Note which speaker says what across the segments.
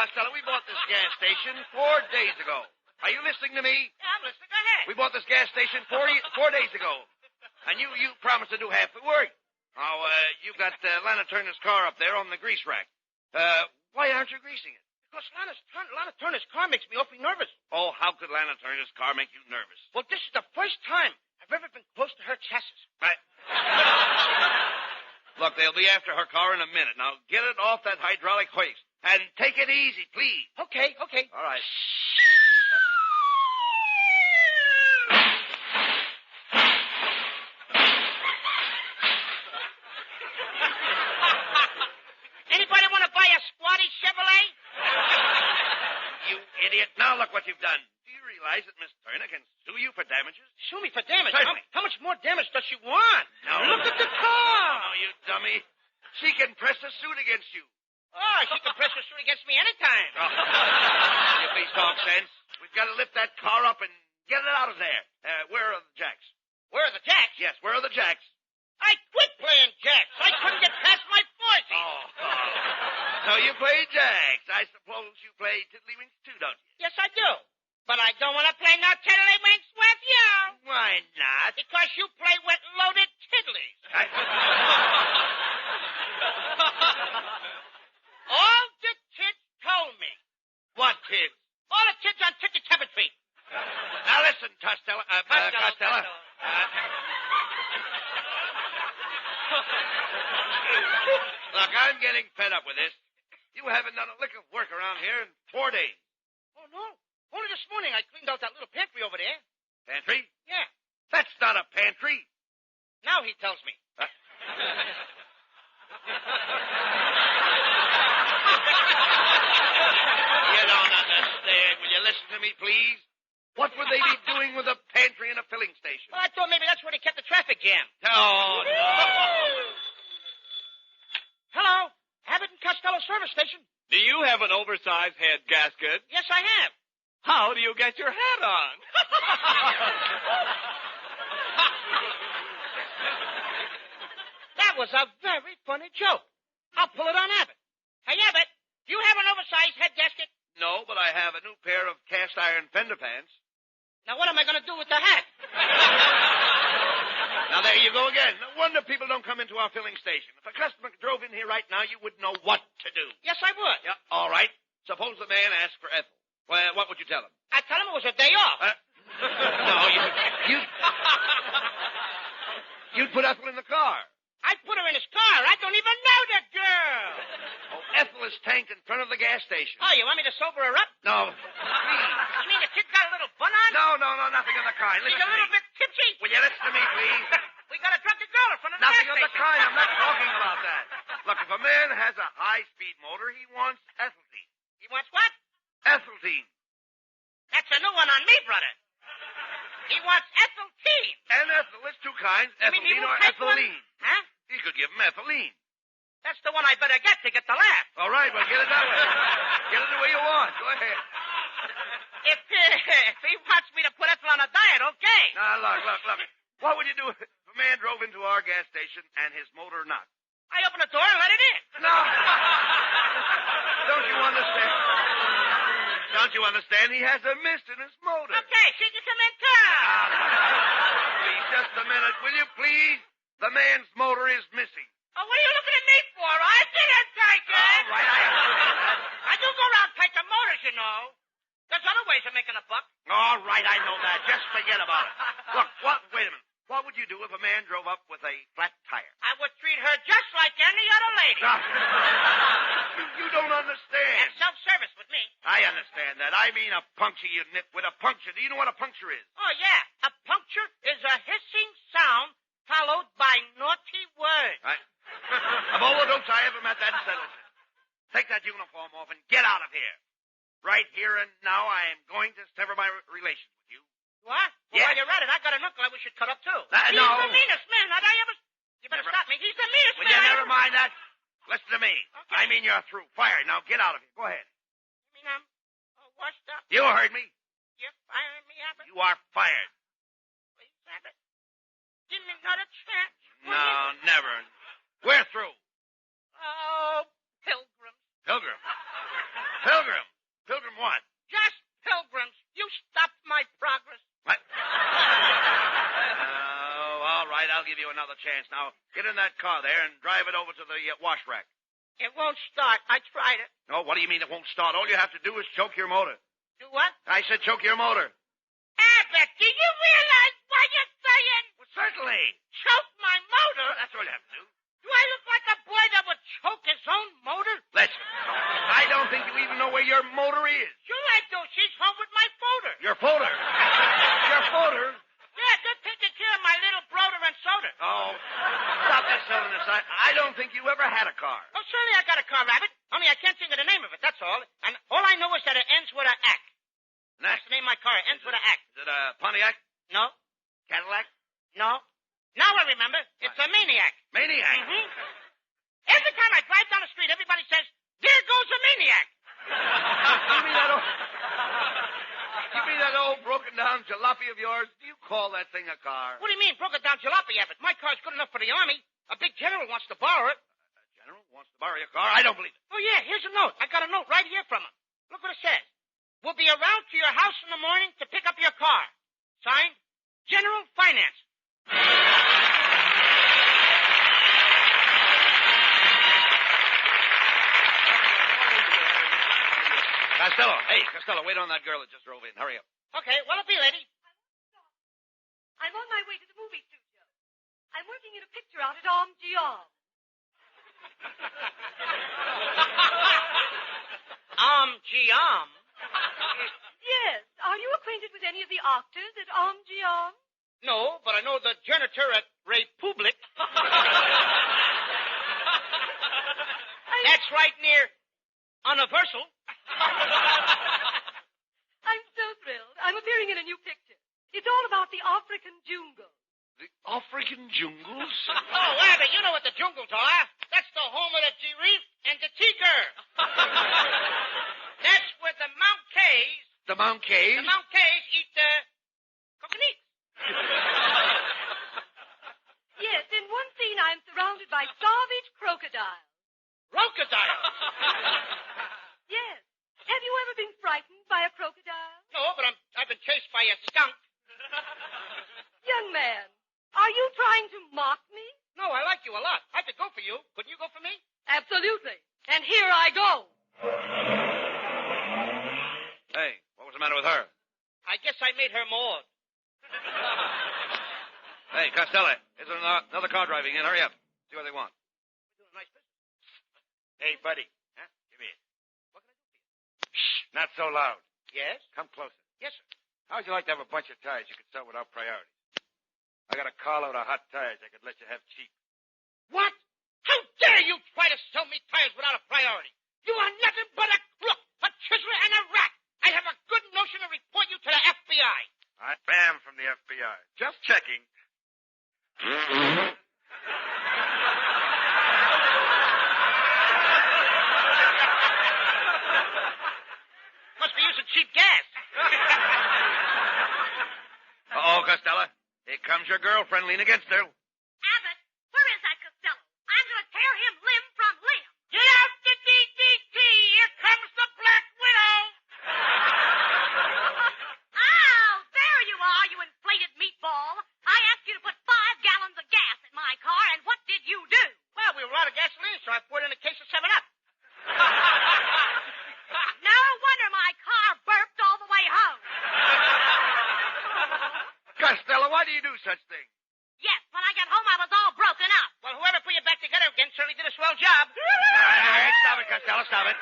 Speaker 1: Costello, we bought this gas station 4 days ago. Are you listening to me?
Speaker 2: Yeah, I'm listening. Go ahead.
Speaker 1: We bought this gas station 4 days ago. And you promised to do half the work. Now, you've got Lana Turner's car up there on the grease rack. Why aren't you greasing it?
Speaker 2: Because Lana Turner's car makes me awfully nervous.
Speaker 1: Oh, how could Lana Turner's car make you nervous?
Speaker 2: Well, this is the first time I've ever been close to her chassis.
Speaker 1: Look, they'll be after her car in a minute. Now, get it off that hydraulic hoist. And take it easy, please.
Speaker 2: Okay.
Speaker 1: All right.
Speaker 2: Anybody want to buy a squatty Chevrolet?
Speaker 1: You idiot. Now look what you've done. Do you realize that Miss Turner can sue you for damages?
Speaker 2: Sue me for damage?
Speaker 1: Certainly.
Speaker 2: How much more damage does she want?
Speaker 1: No.
Speaker 2: Look at the car.
Speaker 1: No, you dummy. She can press a suit against you.
Speaker 2: Oh, she can press her suit against me anytime.
Speaker 1: Oh. You please talk sense. We've got to lift that car up and get it out of there. Where are the jacks?
Speaker 2: Where are the jacks?
Speaker 1: Yes, where are the jacks?
Speaker 2: I quit playing jacks. I couldn't get past my 40.
Speaker 1: Oh. So you play jacks. I suppose you play tiddlywinks too, don't you?
Speaker 2: Yes, I do. But I don't want to play no tiddlywinks with you.
Speaker 1: Why not?
Speaker 2: Because you play with loaded tiddlies. All the kids told me.
Speaker 1: What kids?
Speaker 2: All the kids on Titty Tappet Feet.
Speaker 1: Now listen, Costello. Costello. Look, I'm getting fed up with this. You haven't done a lick of work around here in 4 days.
Speaker 2: Oh, no. Only this morning I cleaned out that little pantry over there.
Speaker 1: Pantry?
Speaker 2: Yeah.
Speaker 1: That's not a pantry.
Speaker 2: Now he tells me.
Speaker 1: You don't understand. Will you listen to me, please? What would they be doing with a pantry and a filling station?
Speaker 2: Well, I thought maybe that's where they kept the traffic jam.
Speaker 1: No.
Speaker 2: Hello, Abbott and Costello service station.
Speaker 3: Do you have an oversized head gasket?
Speaker 2: Yes, I have.
Speaker 3: How do you get your hat on?
Speaker 2: That was a very funny joke. I'll pull it on Abbott. Hey, Abbott, do you have an oversized head gasket?
Speaker 1: No, but I have a new pair of cast iron fender pants.
Speaker 2: Now, what am I going to do with the hat?
Speaker 1: Now, there you go again. No wonder people don't come into our filling station. If a customer drove in here right now, you wouldn't know what to do.
Speaker 2: Yes, I would.
Speaker 1: Yeah, all right. Suppose the man asked for Ethel. Well, what would you tell him?
Speaker 2: I'd tell him it was a day off.
Speaker 1: No, you'd put Ethel in the car.
Speaker 2: I'd put her in his car. I don't even know that girl.
Speaker 1: Oh, Ethel is tanked in front of the gas station.
Speaker 2: Oh, you want me to sober her up?
Speaker 1: No. Please.
Speaker 2: You mean the kid got a little bun on?
Speaker 1: No, nothing of the kind.
Speaker 2: She's
Speaker 1: Listen
Speaker 2: a
Speaker 1: to
Speaker 2: little
Speaker 1: me.
Speaker 2: bit tipsy.
Speaker 1: Will you listen to me, please?
Speaker 2: We got a drunken girl in front of the
Speaker 1: Nothing
Speaker 2: gas
Speaker 1: of the
Speaker 2: station.
Speaker 1: kind. I'm not talking about that. Look, if a man has a high-speed motor, he wants ethylene.
Speaker 2: He wants what?
Speaker 1: Ethylene.
Speaker 2: That's a new one on me, brother. He wants ethylene.
Speaker 1: And ethyl is two kinds,
Speaker 2: You mean he
Speaker 1: ethylene or
Speaker 2: won't take one?
Speaker 1: ethylene.
Speaker 2: Huh?
Speaker 1: He could give him ethylene.
Speaker 2: That's the one I better get to get the laugh.
Speaker 1: All right, well, get it that way. Get it the way you want. Go ahead.
Speaker 2: If he wants me to put ethyl on a diet, okay.
Speaker 1: Now, look. What would you do if a man drove into our gas station and his motor knocked?
Speaker 2: I open the door and let it in.
Speaker 1: No. Don't you understand? Don't you understand? He has a mist in his motor.
Speaker 2: Okay, she can come in, too.
Speaker 1: Please, just a minute, will you please? The man's motor is missing.
Speaker 2: Oh, what are you looking at me for? I didn't take it.
Speaker 1: All right,
Speaker 2: I do go around taking motors, you know. There's other ways of making a buck.
Speaker 1: All right, I know that. Just forget about it. Look, wait a minute. What would you do if a man drove up with a flat tire?
Speaker 2: I would treat her just like any other lady.
Speaker 1: You don't understand.
Speaker 2: And self-service with me.
Speaker 1: I understand that. I mean a puncture, you nitwit. A puncture. Do you know what a puncture is?
Speaker 2: Oh, yeah. A puncture is a hissing sound followed by naughty words.
Speaker 1: Right. Of all the dopes I ever met, that settles it. Take that uniform off and get out of here. Right here and now, I am going to sever my relations with you.
Speaker 2: What? Well,
Speaker 1: Yes.
Speaker 2: while you're at it, I got an uncle I wish you'd cut up, too.
Speaker 1: No.
Speaker 2: He's the meanest man that I ever... You better stop me. He's the meanest
Speaker 1: Will
Speaker 2: man
Speaker 1: you
Speaker 2: I
Speaker 1: never
Speaker 2: ever...
Speaker 1: mind that? Listen to me.
Speaker 2: Okay.
Speaker 1: I mean, you're through. Fired. Now get out of here. Go ahead.
Speaker 2: You mean I'm washed up?
Speaker 1: You heard me.
Speaker 2: You firing me, Abbott?
Speaker 1: You are fired.
Speaker 2: Please, Abbott. Give me another chance.
Speaker 1: No, never. We're through.
Speaker 2: Oh, pilgrims.
Speaker 1: Pilgrim. Pilgrim. you another chance. Now, get in that car there and drive it over to the wash rack.
Speaker 2: It won't start. I tried it.
Speaker 1: No, what do you mean it won't start? All you have to do is choke your motor.
Speaker 2: Do what?
Speaker 1: I said choke your motor.
Speaker 2: Abbott, do you realize what you're saying?
Speaker 1: Well, certainly.
Speaker 2: Choke my motor?
Speaker 1: That's all you have to do.
Speaker 2: Do I look like a boy that would choke his own motor?
Speaker 1: Listen, I don't think you even know where your motor is.
Speaker 2: Sure I do. She's home with my folder.
Speaker 1: Your folder? Your folder?
Speaker 2: Yeah, just taking care of my little brother and soda.
Speaker 1: Oh, stop that silliness. I don't think you ever had a car.
Speaker 2: Oh, certainly I got a car, Rabbit. Only I can't think of the name of it, that's all. And all I know is that it ends with an ack. That's the name of my car. It ends with an ack.
Speaker 1: Is it a Pontiac?
Speaker 2: No.
Speaker 1: Cadillac?
Speaker 2: No. Now I remember. It's a Maniac.
Speaker 1: Maniac?
Speaker 2: Mm-hmm. Every time I drive down the street, everybody says, there goes a Maniac.
Speaker 1: You mean that old broken down jalopy of yours? Do you call that thing a car?
Speaker 2: What do you mean, broken down jalopy, Abbott? My car's good enough for the Army. A big general wants to borrow it.
Speaker 1: A general wants to borrow your car? I don't believe it.
Speaker 2: Oh, yeah, here's a note. I got a note right here from him. Look what it says. We'll be around to your house in the morning to pick up your car. Signed, General Finance.
Speaker 1: Costello. Hey, Costello, wait on that girl that just drove in. Hurry up.
Speaker 2: Okay, what'll it be, lady?
Speaker 4: I'm on my way to the movie studio. I'm working in a picture out at Arm.
Speaker 2: Arm.
Speaker 4: Yes. Are you acquainted with any of the actors at Arm?
Speaker 2: No, but I know the janitor at Republic. That's right near Universal.
Speaker 4: I'm so thrilled. I'm appearing in a new picture. It's all about the African jungle.
Speaker 1: The African jungles?
Speaker 2: Oh, Abbott, you know what the jungles are. That's the home of the giraffe and the tiger. That's where the Mount Kays.
Speaker 1: The Mount Kays?
Speaker 2: The Mount Kays eat coconuts.
Speaker 4: Yes, in one scene I'm surrounded by savage crocodiles.
Speaker 2: Crocodiles?
Speaker 4: Yes. Have you ever been frightened by a crocodile?
Speaker 2: No, but I've been chased by a skunk.
Speaker 4: Young man, are you trying to mock me?
Speaker 2: No, I like you a lot. I could go for you. Couldn't you go for me?
Speaker 4: Absolutely. And here I go.
Speaker 1: Hey, what was the matter with her?
Speaker 2: I guess I made her more.
Speaker 1: Hey, Costello, is there another car driving in? Hurry up. See what they want.
Speaker 2: We're doing nice business.
Speaker 5: Hey, buddy.
Speaker 2: Huh?
Speaker 5: Come here.
Speaker 2: What can I do for you?
Speaker 5: Shh, not so loud.
Speaker 2: Yes?
Speaker 5: Come closer.
Speaker 2: Yes, sir.
Speaker 5: How would you like to have a bunch of tires you could sell without priorities? I got a carload of hot tires I could let you have cheap.
Speaker 2: What? How dare you try to sell me tires without a priority? You are nothing but a crook, a chiseler, and a rat. I have a good notion to report you to the FBI.
Speaker 5: I am from the FBI. Just checking.
Speaker 2: Must be using cheap gas.
Speaker 1: Uh-oh, Costello. Here comes your girlfriend. Lean against her.
Speaker 4: Abbott, where is that Costello? I'm going to tear him limb from limb.
Speaker 2: Get out the DDT. Here comes the Black Widow.
Speaker 4: Oh, there you are, you inflated meatball. I asked you to put 5 gallons of gas in my car, and what did you do?
Speaker 2: Well, we were out of gasoline, so I poured in a case of 7-Up.
Speaker 4: No wonder my car burped all the way home.
Speaker 1: Costello, why do you do such things?
Speaker 4: Yes, when I got home, I was all broken up.
Speaker 2: Well, whoever put you back together again certainly did a swell job.
Speaker 1: All right, stop it, Costello, stop it.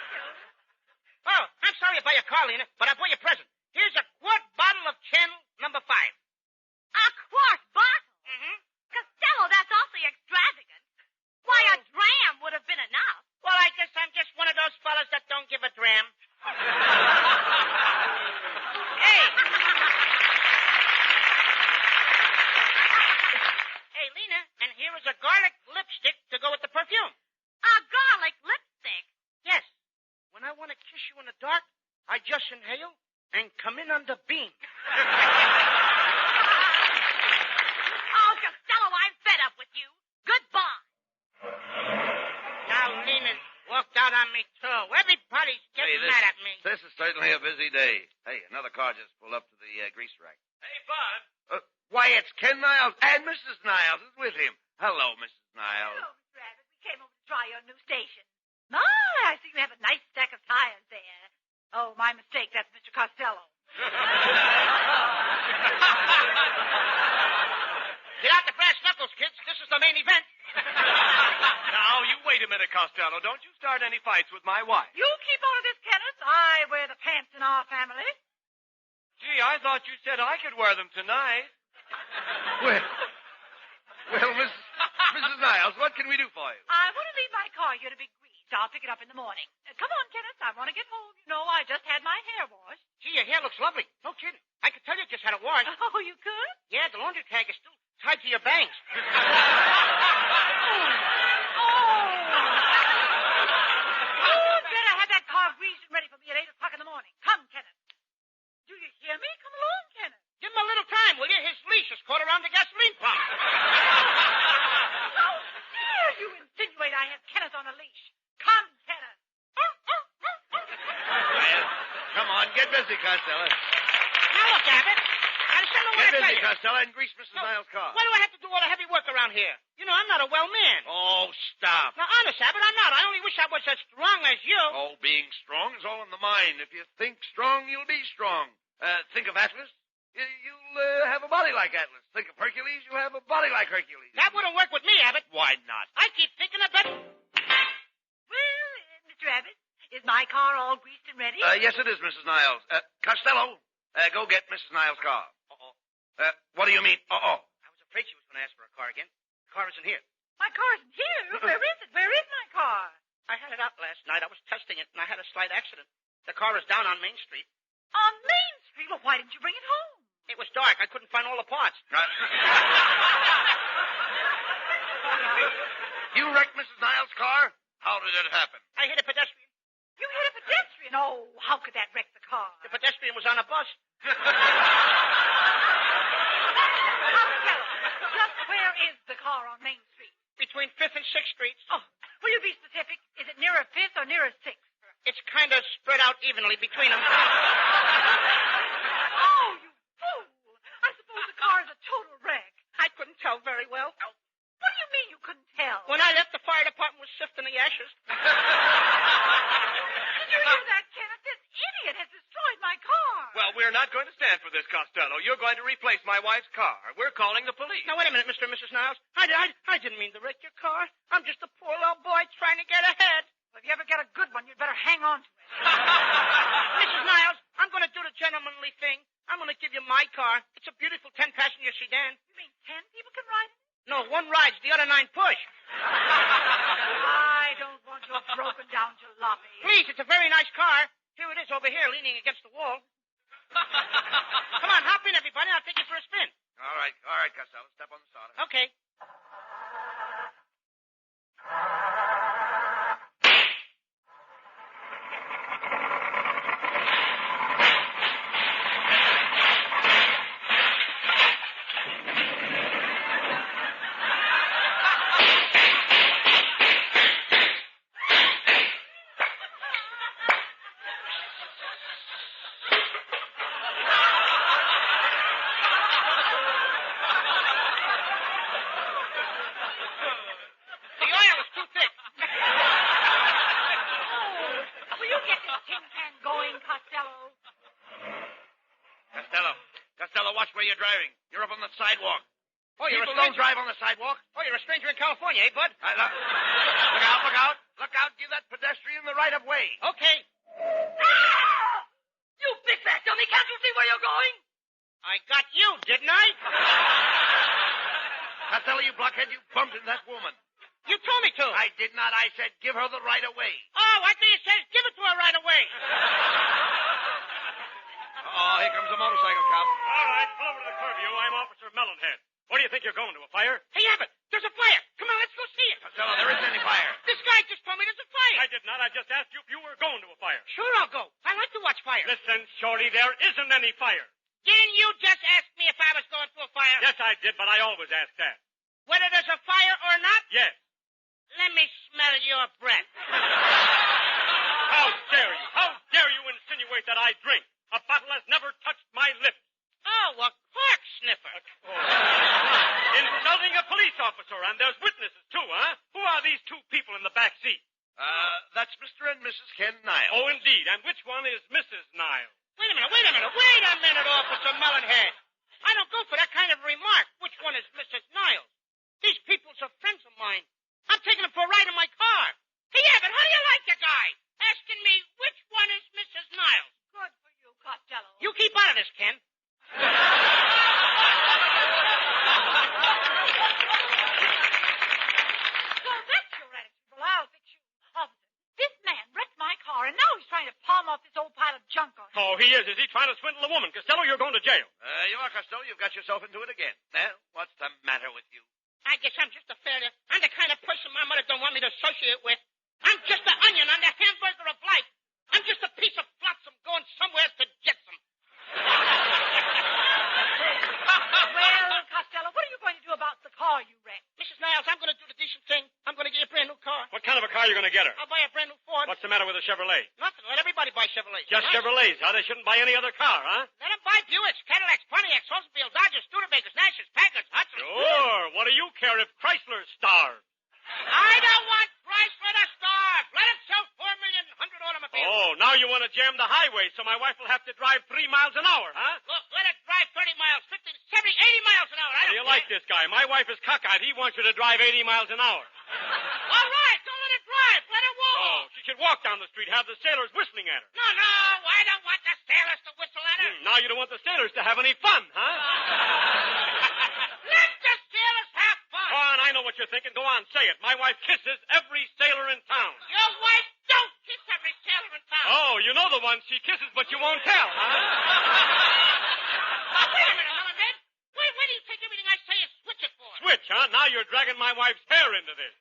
Speaker 2: Oh, I'm sorry about your car, Lena, but I bought you a present. Here's a quart bottle of Channel number 5.
Speaker 4: A quart bottle?
Speaker 2: Mm-hmm.
Speaker 4: Costello, that's awfully extravagant. Why, a dram would have been enough.
Speaker 2: Well, I guess I'm just one of those fellas that don't give a dram. Hey. Hey, Lena, and here is a garlic lipstick to go with the perfume.
Speaker 4: A garlic lipstick?
Speaker 2: Yes. When I want to kiss you in the dark, I just inhale and come in on the beam.
Speaker 4: Oh, Costello, I'm fed up with you. Goodbye.
Speaker 2: Now Lena's walked out on me, too. Everybody's getting mad at me.
Speaker 1: This is certainly a busy day. Hey, another car just pulled up to the grease rack.
Speaker 3: Hey, Bud.
Speaker 1: Why, it's Ken Niles, and Mrs. Niles is with him. Hello, Mrs. Niles.
Speaker 4: Hello, Mr. Abbott. We came over to try your new station. My, I see you have a nice stack of tires there. Oh, my mistake. That's Mr. Costello.
Speaker 2: Get out the brass knuckles, kids. This is the main event.
Speaker 3: Now, you wait a minute, Costello. Don't you start any fights with my wife.
Speaker 4: You keep on this, Kenneth. I wear the pants in our family.
Speaker 3: Gee, I thought you said I could wear them tonight.
Speaker 1: Well, Mrs. Niles, what can we do for you?
Speaker 4: I want to leave my car here to be greased. I'll pick it up in the morning. Come on, Kenneth. I want to get home. You know, I just had my hair washed.
Speaker 2: Gee, your hair looks lovely. No kidding. I could tell you just had it washed.
Speaker 4: Oh, you could?
Speaker 2: Yeah, the laundry tag is still tied to your bangs.
Speaker 4: You'd better have that car greased and ready for me at 8 o'clock in the morning. Come, Kenneth. Do you hear me? Come along, Kenneth.
Speaker 2: Give him a little time, will you? His leash is caught around the gasoline pump.
Speaker 4: How dare you insinuate I have Kenneth on a leash? Come, Kenneth.
Speaker 1: Well, come on, get busy, Costello.
Speaker 2: Now look, Abbott. I just don't know what
Speaker 1: Get
Speaker 2: to tell
Speaker 1: busy,
Speaker 2: you.
Speaker 1: Costello, and grease Mrs. Niles' car.
Speaker 2: Why do I have to do all the heavy work around here? You know, I'm not a well man.
Speaker 1: Oh, stop.
Speaker 2: Now, honest, Abbott, I'm not. I only wish I was as strong as you.
Speaker 1: Oh, being strong is all in the mind. If you think strong, you'll be strong. Think of Atlas. You'll have a body like Atlas. Think of Hercules, you'll have a body like Hercules.
Speaker 2: That wouldn't work with me, Abbott.
Speaker 1: Why not?
Speaker 2: I keep thinking of that.
Speaker 4: Well, Mr. Abbott, is my car all greased and ready?
Speaker 1: Yes, it is, Mrs. Niles. Costello, go get Mrs. Niles' car.
Speaker 2: Uh-oh.
Speaker 1: What do you mean, uh-oh?
Speaker 2: I was afraid she was going to ask for a car again. The car isn't here.
Speaker 4: My car isn't here. Where is it? Where is my car?
Speaker 2: I had it out last night. I was testing it, and I had a slight accident. The car is down on Main Street.
Speaker 4: On Main Street? Well, why didn't you bring it home?
Speaker 2: It was dark. I couldn't find all the parts.
Speaker 1: You wrecked Mrs. Niles' car? How did it happen?
Speaker 2: I hit a pedestrian.
Speaker 4: You hit a pedestrian. Oh, how could that wreck the car?
Speaker 2: The pedestrian was on a bus.
Speaker 4: Costello, just where is the car on Main Street?
Speaker 2: Between 5th and 6th Streets.
Speaker 4: Oh, will you be specific? Is it nearer 5th or nearer 6th?
Speaker 2: It's kind of spread out evenly between them.
Speaker 4: Oh, you fool! I suppose the car is a total wreck.
Speaker 2: I couldn't tell very well.
Speaker 4: What do you mean you couldn't tell?
Speaker 2: When I left, the fire department was sifting the ashes.
Speaker 4: Did you hear that, Kenneth? This idiot has destroyed my car.
Speaker 3: Well, we're not going to stand for this, Costello. You're going to replace my wife's car. We're calling the police.
Speaker 2: Now, wait a minute, Mr. and Mrs. Niles. I didn't mean to wreck your car. I'm just a poor little boy trying to get ahead.
Speaker 4: Well, if you ever get a good one, you'd better hang on to it.
Speaker 2: Mrs. Niles, I'm going to do the gentlemanly thing. I'm going to give you my car. It's a beautiful 10-passenger sedan.
Speaker 4: You mean 10 people can ride it?
Speaker 2: No, one rides, the other 9 push.
Speaker 4: I don't want your broken down jalopy.
Speaker 2: Please, it's a very nice car. Here it is over here, leaning against the wall. Come on, hop in, everybody. I'll take you for a spin.
Speaker 1: All right, Costello. Step on the starter.
Speaker 2: Okay.
Speaker 1: Watch where you're driving. You're up on the sidewalk.
Speaker 2: Oh, you're
Speaker 1: People
Speaker 2: a
Speaker 1: don't
Speaker 2: stranger.
Speaker 1: drive on the sidewalk.
Speaker 2: Oh, you're a stranger in California, eh, Bud?
Speaker 1: Look out, look out. Look out. Give that pedestrian the right of way.
Speaker 2: Okay.
Speaker 4: Ah! You big fat dummy. Can't you see where you're going?
Speaker 2: I got you, didn't I?
Speaker 1: Costello, you blockhead, you bumped into that woman.
Speaker 2: You told me to.
Speaker 1: I did not. I said give her the right of way.
Speaker 2: Oh, I think you said give it to her right away.
Speaker 1: Oh, here comes a motorcycle cop.
Speaker 6: All right, pull over to the curview. I'm Officer Mellonhead. What do you think you're going to, a fire?
Speaker 2: Hey, Abbott, there's a fire. Come on, let's go see it.
Speaker 1: Costello, there isn't any fire.
Speaker 2: This guy just told me there's a fire.
Speaker 6: I did not. I just asked you if you were going to a fire.
Speaker 2: Sure, I'll go. I like to watch fire.
Speaker 6: Listen, Shorty, there isn't any fire.
Speaker 2: Didn't you just ask me if I was going to a fire?
Speaker 6: Yes, I did, but I always ask that.
Speaker 2: Whether there's a fire or not?
Speaker 6: Yes.
Speaker 2: Let me smell your breath.
Speaker 6: How dare you? How dare you insinuate that I drink? A bottle has never touched my lips.
Speaker 2: Oh, well, cork sniffer.
Speaker 6: Insulting a police officer, and there's witnesses, too, huh? Who are these two people in the back seat?
Speaker 1: That's Mr. and Mrs. Ken Niles.
Speaker 6: Oh, indeed. And which one is Mrs. Niles?
Speaker 2: Wait a minute, Officer Melonhead. I don't go for that kind of remark. Which one is Mrs. Niles? These people's are friends of mine. I'm taking them for a ride in my car. Hey, Abbott, how do you like the guy? Asking me which one is Mrs. Niles.
Speaker 4: Good for you, Costello.
Speaker 2: You keep out of this, Ken.
Speaker 4: So that's your attitude. Well, I'll fix you. Officer, this man wrecked my car, and now he's trying to palm off this old pile of junk on me.
Speaker 6: Oh, he is. Is he trying to swindle a woman? Costello, you're going to jail.
Speaker 1: You are, Costello. You've got yourself into it again. Well, what's the matter with you?
Speaker 2: I guess I'm just a failure. I'm the kind of person my mother don't want me to associate with. I'm just an onion on the hamburger of life. I'm just a piece of flotsam going somewhere to jetsam.
Speaker 4: Well, Costello, what are you going to do about the car you wrecked?
Speaker 2: Mrs. Niles, I'm going to do the decent thing. I'm going to get you a brand new car.
Speaker 6: What kind of a car are you going to get her?
Speaker 2: I'll buy a brand new Ford.
Speaker 6: What's the matter with a Chevrolet?
Speaker 2: Nothing. Let everybody buy Chevrolets.
Speaker 6: Just Chevrolets, huh? They shouldn't buy any other car, huh?
Speaker 2: Let them buy Buicks, Cadillacs, Pontiacs, Oldsmobiles, Dodgers, Studebakers, Nashes, Packards, Hudsons.
Speaker 6: Sure. What do you care if Chrysler stars?
Speaker 2: I don't want Chrysler to starve. Let it sell 4 million 100 automobiles.
Speaker 6: Oh, now you want to jam the highway so my wife will have to drive 3 miles an hour, huh?
Speaker 2: Look, let it drive 30 miles, 50, 70, 80 miles an hour.
Speaker 6: How do you like this guy? My wife is cockeyed. He wants you to drive 80 miles an hour.
Speaker 2: All right, don't let it drive. Let it walk.
Speaker 6: Oh, she should walk down the street, have the sailors whistling at her.
Speaker 2: No, I don't want the sailors to whistle at her.
Speaker 6: Now you don't want the sailors to have any fun, huh?
Speaker 2: Let the sailors have fun.
Speaker 6: Go on, I know what you're thinking. Go on, say it. My wife kisses every sailor in town.
Speaker 2: Your wife don't kiss every sailor in town.
Speaker 6: Oh, you know the ones she kisses, but you won't tell, huh?
Speaker 2: Wait a minute, Melonhead. Where do you take everything I say and switch it for?
Speaker 6: Switch, huh? Now you're dragging my wife's hair into this.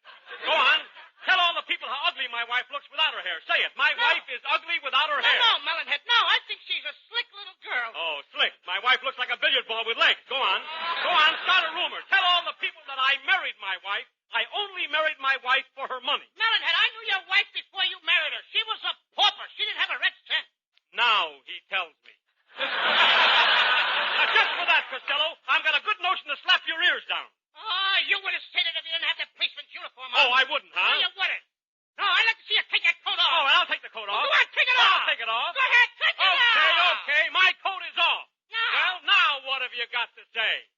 Speaker 6: Go on. Tell all the people how ugly my wife looks without her hair. Say it. My wife is ugly without her hair.
Speaker 2: No, Melonhead. No, I think she's a slick little girl.
Speaker 6: Oh, slick. My wife looks like a billiard ball with legs. Go on. Go on, start a rumor. Tell all the people that I married my wife. I only married my wife for her money.
Speaker 2: Melonhead, I knew your wife before you married her. She was a pauper. She didn't have a red cent.
Speaker 6: Now he tells me. Now, just for that, Costello, I've got a good notion to slap your ears down.
Speaker 2: Oh, you would have said it if you didn't have the policeman's uniform on.
Speaker 6: Oh, I wouldn't, huh?
Speaker 2: No, you wouldn't. No, I'd like to see you take that coat off.
Speaker 6: Oh, I'll take the coat off.
Speaker 2: Go on, take it off.
Speaker 6: I'll take it off.
Speaker 2: Go ahead, take it off.
Speaker 6: Okay. My coat is off.
Speaker 2: No.
Speaker 6: Well, now what have you got to say?